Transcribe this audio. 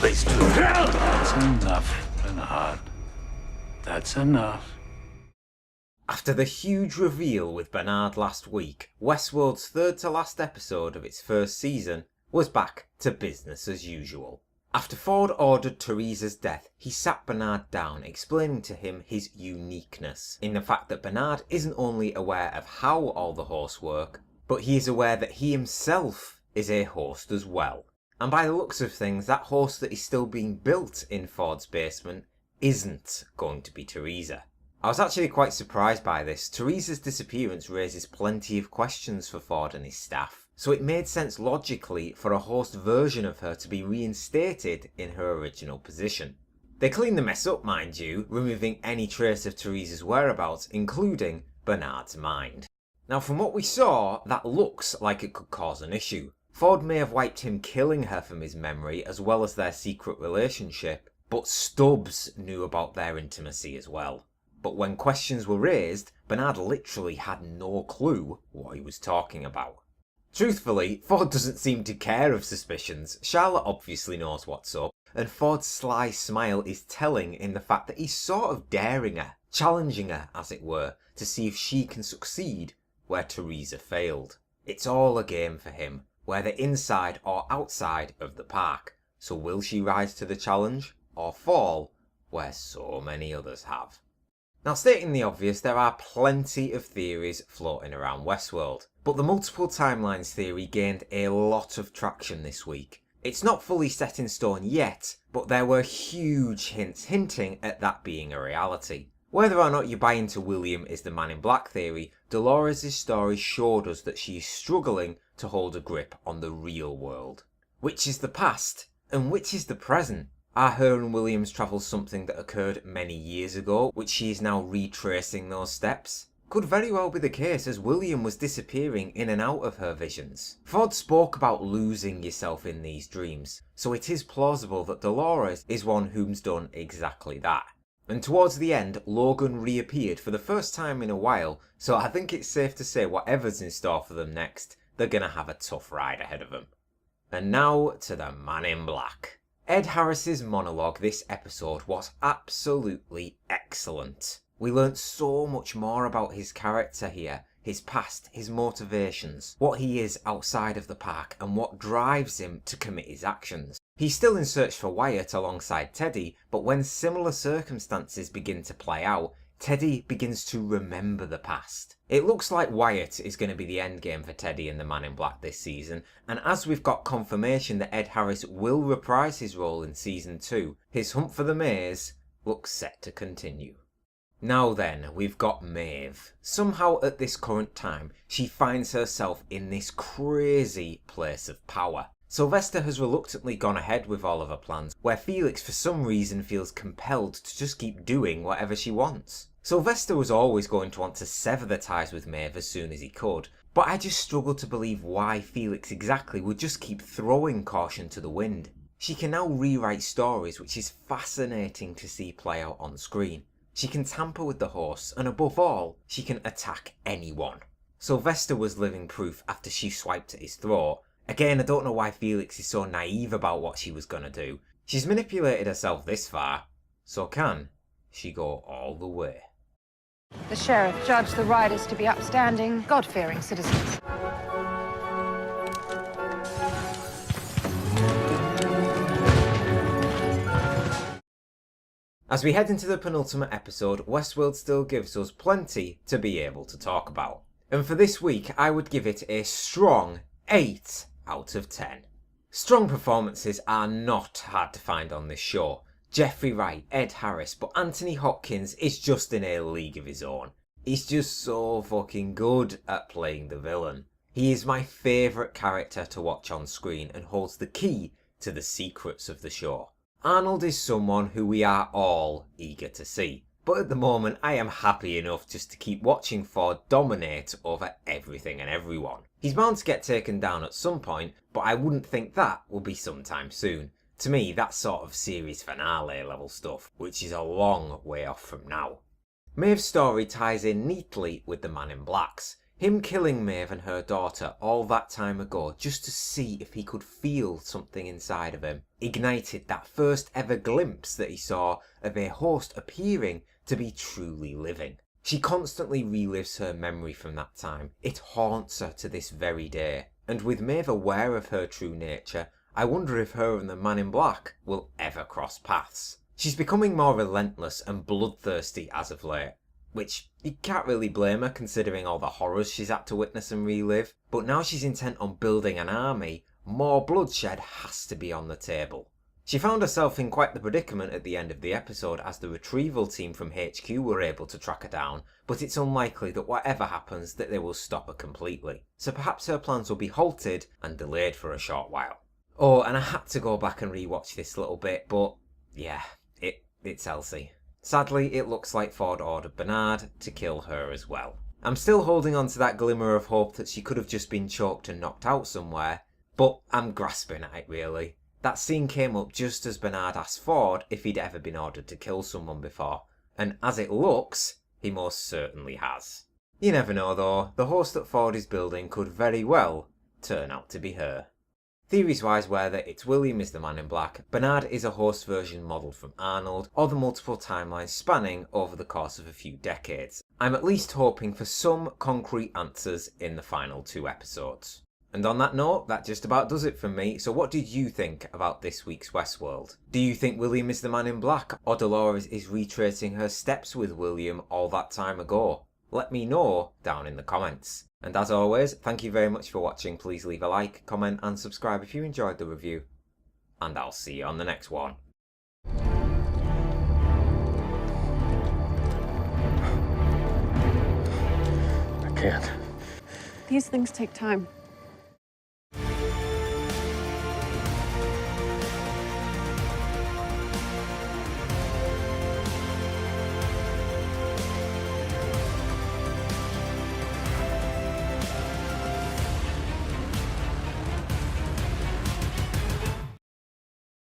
place to hell! That's enough, Bernard. That's enough. After the huge reveal with Bernard last week, Westworld's third to last episode of its first season was back to business as usual. After Ford ordered Teresa's death, he sat Bernard down, explaining to him his uniqueness in the fact that Bernard isn't only aware of how all the hosts work, but he is aware that he himself is a host as well. And by the looks of things, that host that is still being built in Ford's basement isn't going to be Teresa. I was actually quite surprised by this. Teresa's disappearance raises plenty of questions for Ford and his staff, so it made sense logically for a host version of her to be reinstated in her original position. They cleaned the mess up, mind you, removing any trace of Teresa's whereabouts, including Bernard's mind. Now from what we saw, that looks like it could cause an issue. Ford may have wiped him killing her from his memory as well as their secret relationship, but Stubbs knew about their intimacy as well. But when questions were raised, Bernard literally had no clue what he was talking about. Truthfully, Ford doesn't seem to care of suspicions. Charlotte obviously knows what's up, and Ford's sly smile is telling in the fact that he's sort of daring her, challenging her, as it were, to see if she can succeed where Teresa failed. It's all a game for him, whether inside or outside of the park. So will she rise to the challenge, or fall where so many others have? Now, stating the obvious, there are plenty of theories floating around Westworld, but the multiple timelines theory gained a lot of traction this week. It's not fully set in stone yet, but there were huge hints hinting at that being a reality. Whether or not you buy into William is the Man in Black theory, Dolores' story showed us that she is struggling to hold a grip on the real world. Which is the past, and which is the present? Are her and William's travels something that occurred many years ago, which she is now retracing those steps? Could very well be the case, as William was disappearing in and out of her visions. Ford spoke about losing yourself in these dreams, so it is plausible that Dolores is one whom's done exactly that. And towards the end, Logan reappeared for the first time in a while, so I think it's safe to say whatever's in store for them next, they're gonna have a tough ride ahead of them. And now to the Man in Black. Ed Harris's monologue this episode was absolutely excellent. We learnt so much more about his character here, his past, his motivations, what he is outside of the park, and what drives him to commit his actions. He's still in search for Wyatt alongside Teddy, but when similar circumstances begin to play out, Teddy begins to remember the past. It looks like Wyatt is going to be the endgame for Teddy and the Man in Black this season, and as we've got confirmation that Ed Harris will reprise his role in Season 2, his hunt for the maze looks set to continue. Now then, we've got Maeve. Somehow at this current time, she finds herself in this crazy place of power. Sylvester has reluctantly gone ahead with all of her plans, where Felix for some reason feels compelled to just keep doing whatever she wants. Sylvester was always going to want to sever the ties with Maeve as soon as he could, but I just struggle to believe why Felix exactly would just keep throwing caution to the wind. She can now rewrite stories, which is fascinating to see play out on screen. She can tamper with the hosts, and above all, she can attack anyone. Sylvester was living proof after she swiped at his throat. Again, I don't know why Felix is so naive about what she was gonna do. She's manipulated herself this far, so can she go all the way? The sheriff judged the riders to be upstanding, God-fearing citizens. As we head into the penultimate episode, Westworld still gives us plenty to be able to talk about. And for this week, I would give it a strong 8 out of 10. Strong performances are not hard to find on this show. Jeffrey Wright, Ed Harris, but Anthony Hopkins is just in a league of his own. He's just so fucking good at playing the villain. He is my favourite character to watch on screen and holds the key to the secrets of the show. Arnold is someone who we are all eager to see, but at the moment I am happy enough just to keep watching Ford dominate over everything and everyone. He's bound to get taken down at some point, but I wouldn't think that will be sometime soon. To me, that's sort of series finale level stuff, which is a long way off from now. Maeve's story ties in neatly with the Man in Black's. Him killing Maeve and her daughter all that time ago just to see if he could feel something inside of him ignited that first ever glimpse that he saw of a host appearing to be truly living. She constantly relives her memory from that time. It haunts her to this very day. And with Maeve aware of her true nature, I wonder if her and the man in black will ever cross paths. She's becoming more relentless and bloodthirsty as of late, which you can't really blame her considering all the horrors she's had to witness and relive. But now she's intent on building an army, more bloodshed has to be on the table. She found herself in quite the predicament at the end of the episode as the retrieval team from HQ were able to track her down, but it's unlikely that whatever happens that they will stop her completely. So perhaps her plans will be halted and delayed for a short while. Oh, and I had to go back and rewatch this little bit, but yeah, it's Elsie. Sadly, it looks like Ford ordered Bernard to kill her as well. I'm still holding on to that glimmer of hope that she could have just been choked and knocked out somewhere, but I'm grasping at it really. That scene came up just as Bernard asked Ford if he'd ever been ordered to kill someone before, and as it looks, he most certainly has. You never know though, the host that Ford is building could very well turn out to be her. Theories-wise, whether it's William is the man in black, Bernard is a host version modelled from Arnold, or the multiple timelines spanning over the course of a few decades. I'm at least hoping for some concrete answers in the final 2 episodes. And on that note, that just about does it for me, so what did you think about this week's Westworld? Do you think William is the man in black, or Dolores is retracing her steps with William all that time ago? Let me know down in the comments. And as always, thank you very much for watching. Please leave a like, comment and subscribe if you enjoyed the review. And I'll see you on the next one. I can't. These things take time.